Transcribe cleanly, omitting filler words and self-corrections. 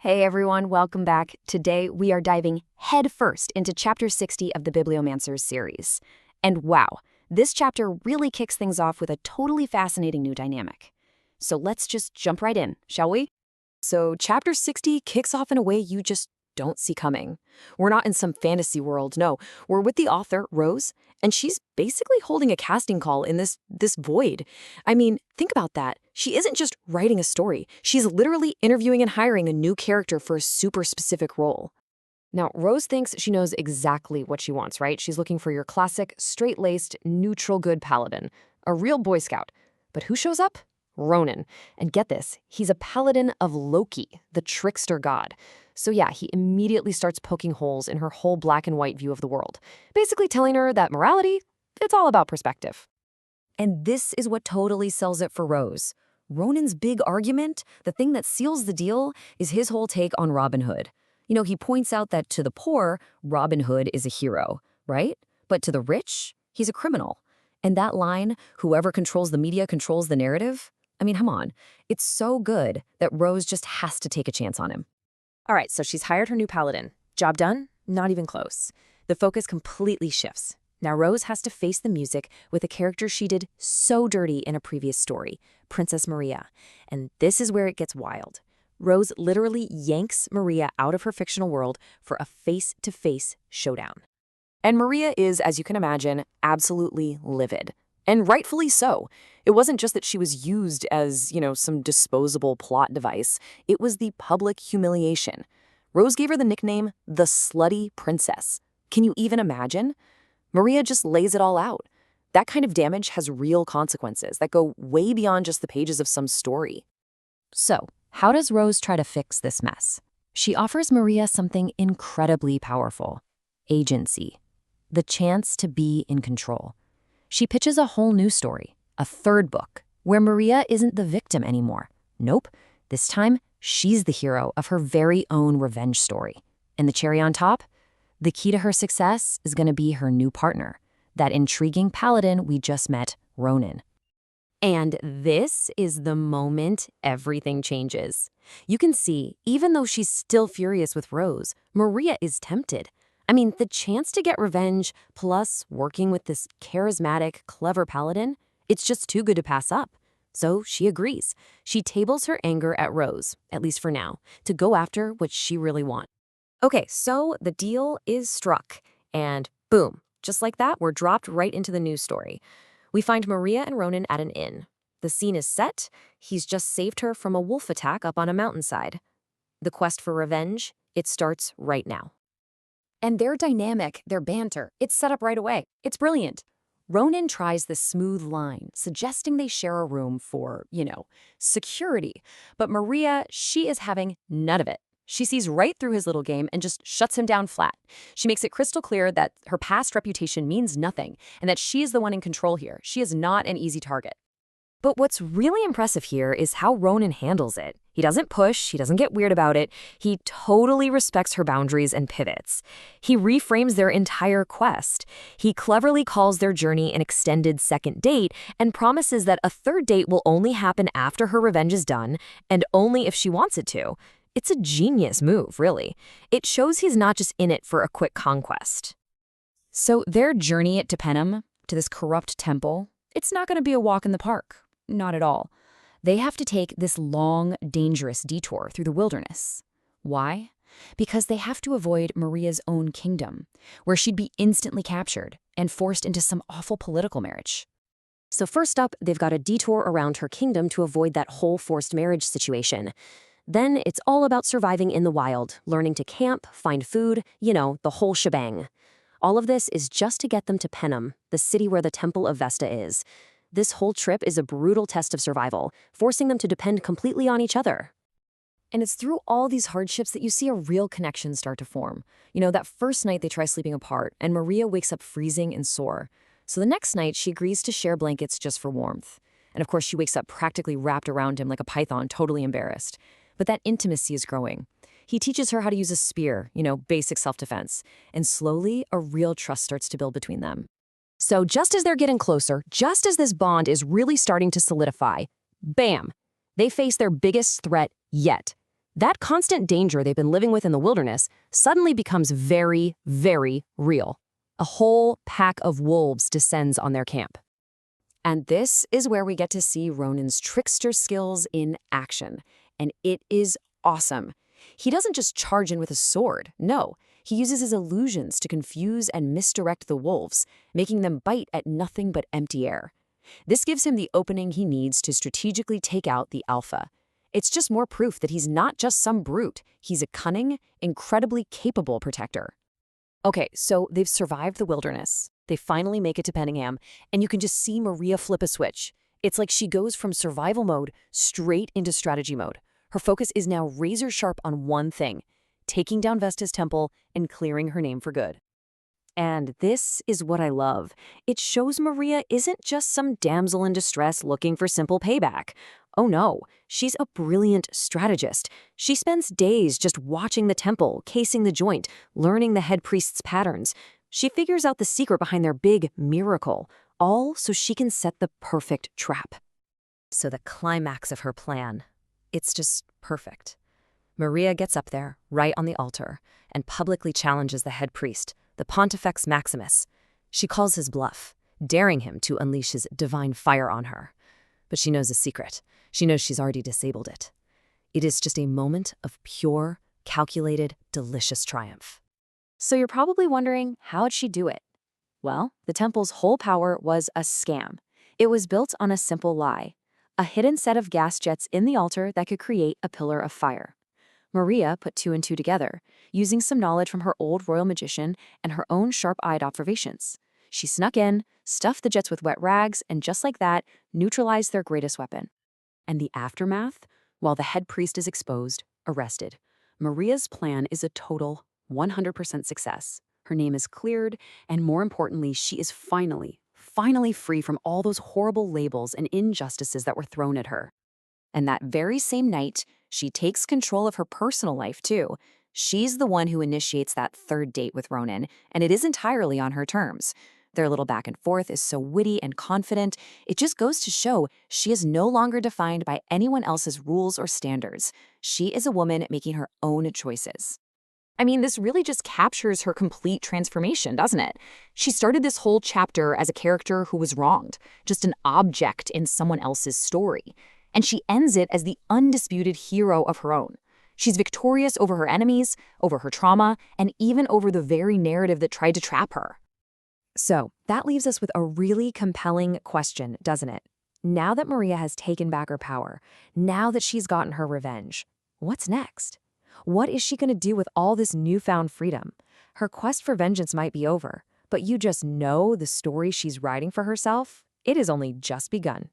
Hey everyone, welcome back. Today we are diving headfirst into Chapter 60 of the Bibliomancers series. And wow, this chapter really kicks things off with a totally fascinating new dynamic. So let's just jump right in, shall we? So Chapter 60 kicks off in a way you just don't see coming. We're not in some fantasy world, no. We're with the author, Rose, and she's basically holding a casting call in this void. I mean, think about that. She isn't just writing a story. She's literally interviewing and hiring a new character for a super specific role. Now, Rose thinks she knows exactly what she wants, right? She's looking for your classic, straight-laced, neutral good paladin, a real Boy Scout. But who shows up? Ronan. And get this, he's a paladin of Loki, the trickster god. So yeah, he immediately starts poking holes in her whole black and white view of the world, basically telling her that morality, it's all about perspective. And this is what totally sells it for Rose. Ronan's big argument, the thing that seals the deal, is his whole take on Robin Hood. You know, he points out that to the poor, Robin Hood is a hero, right? But to the rich, he's a criminal. And that line, whoever controls the media controls the narrative, I mean, come on. It's so good that Rose just has to take a chance on him. All right, so she's hired her new paladin. Job done? Not even close. The focus completely shifts. Now Rose has to face the music with a character she did so dirty in a previous story, Princess Maria. And this is where it gets wild. Rose literally yanks Maria out of her fictional world for a face-to-face showdown. And Maria is, as you can imagine, absolutely livid. And rightfully so. It wasn't just that she was used as, some disposable plot device. It was the public humiliation. Rose gave her the nickname the Slutty Princess. Can you even imagine? Maria just lays it all out. That kind of damage has real consequences that go way beyond just the pages of some story. So, how does Rose try to fix this mess? She offers Maria something incredibly powerful: agency, the chance to be in control. She pitches a whole new story, a third book, where Maria isn't the victim anymore. Nope, this time she's the hero of her very own revenge story. And the cherry on top? The key to her success is going to be her new partner, that intriguing paladin we just met, Ronan. And this is the moment everything changes. You can see, even though she's still furious with Rose, Maria is tempted. I mean, the chance to get revenge, plus working with this charismatic, clever paladin, it's just too good to pass up. So she agrees. She tables her anger at Rose, at least for now, to go after what she really wants. Okay, so the deal is struck. And boom, just like that, we're dropped right into the news story. We find Maria and Ronan at an inn. The scene is set. He's just saved her from a wolf attack up on a mountainside. The quest for revenge, it starts right now. And their dynamic, their banter, it's set up right away. It's brilliant. Ronan tries the smooth line, suggesting they share a room for, security. But Maria, she is having none of it. She sees right through his little game and just shuts him down flat. She makes it crystal clear that her past reputation means nothing and that she is the one in control here. She is not an easy target. But what's really impressive here is how Ronan handles it. He doesn't push, he doesn't get weird about it. He totally respects her boundaries and pivots. He reframes their entire quest. He cleverly calls their journey an extended second date and promises that a third date will only happen after her revenge is done and only if she wants it to. It's a genius move, really. It shows he's not just in it for a quick conquest. So their journey to Penem, to this corrupt temple, it's not going to be a walk in the park. Not at all. They have to take this long, dangerous detour through the wilderness. Why? Because they have to avoid Maria's own kingdom, where she'd be instantly captured and forced into some awful political marriage. So first up, they've got a detour around her kingdom to avoid that whole forced marriage situation. Then it's all about surviving in the wild, learning to camp, find food, the whole shebang. All of this is just to get them to Penem, the city where the Temple of Vesta is. This whole trip is a brutal test of survival, forcing them to depend completely on each other. And it's through all these hardships that you see a real connection start to form. That first night they try sleeping apart, and Maria wakes up freezing and sore. So the next night, she agrees to share blankets just for warmth. And of course, she wakes up practically wrapped around him like a python, totally embarrassed. But that intimacy is growing. He teaches her how to use a spear, basic self-defense. And slowly, a real trust starts to build between them. So just as they're getting closer, just as this bond is really starting to solidify, bam, they face their biggest threat yet, That constant danger they've been living with in the wilderness suddenly becomes very, very real. A whole pack of wolves descends on their camp. And this is where we get to see Ronan's trickster skills in action. And it is awesome. He doesn't just charge in with a sword. No, he uses his illusions to confuse and misdirect the wolves, making them bite at nothing but empty air. This gives him the opening he needs to strategically take out the alpha. It's just more proof that he's not just some brute. He's a cunning, incredibly capable protector. Okay, so they've survived the wilderness. They finally make it to Penningham, and you can just see Maria flip a switch. It's like she goes from survival mode straight into strategy mode. Her focus is now razor sharp on one thing: taking down Vesta's temple and clearing her name for good. And this is what I love. It shows Maria isn't just some damsel in distress looking for simple payback. Oh no, she's a brilliant strategist. She spends days just watching the temple, casing the joint, learning the head priest's patterns. She figures out the secret behind their big miracle, all so she can set the perfect trap. So the climax of her plan, it's just perfect. Maria gets up there, right on the altar, and publicly challenges the head priest, the Pontifex Maximus. She calls his bluff, daring him to unleash his divine fire on her. But she knows a secret. She knows she's already disabled it. It is just a moment of pure, calculated, delicious triumph. So you're probably wondering, how'd she do it? Well, the temple's whole power was a scam. It was built on a simple lie: a hidden set of gas jets in the altar that could create a pillar of fire. Maria put two and two together, using some knowledge from her old royal magician and her own sharp-eyed observations. She snuck in, stuffed the jets with wet rags, and just like that, neutralized their greatest weapon. And the aftermath? While the head priest is exposed, arrested, Maria's plan is a total 100% success. Her name is cleared, and more importantly, she is finally free from all those horrible labels and injustices that were thrown at her. And that very same night, she takes control of her personal life, too. She's the one who initiates that third date with Ronan, and it is entirely on her terms. Their little back and forth is so witty and confident, it just goes to show she is no longer defined by anyone else's rules or standards. She is a woman making her own choices. I mean, this really just captures her complete transformation, doesn't it? She started this whole chapter as a character who was wronged, just an object in someone else's story. And she ends it as the undisputed hero of her own. She's victorious over her enemies, over her trauma, and even over the very narrative that tried to trap her. So, that leaves us with a really compelling question, doesn't it? Now that Maria has taken back her power, now that she's gotten her revenge, what's next? What is she going to do with all this newfound freedom? Her quest for vengeance might be over, but you just know the story she's writing for herself, it has only just begun.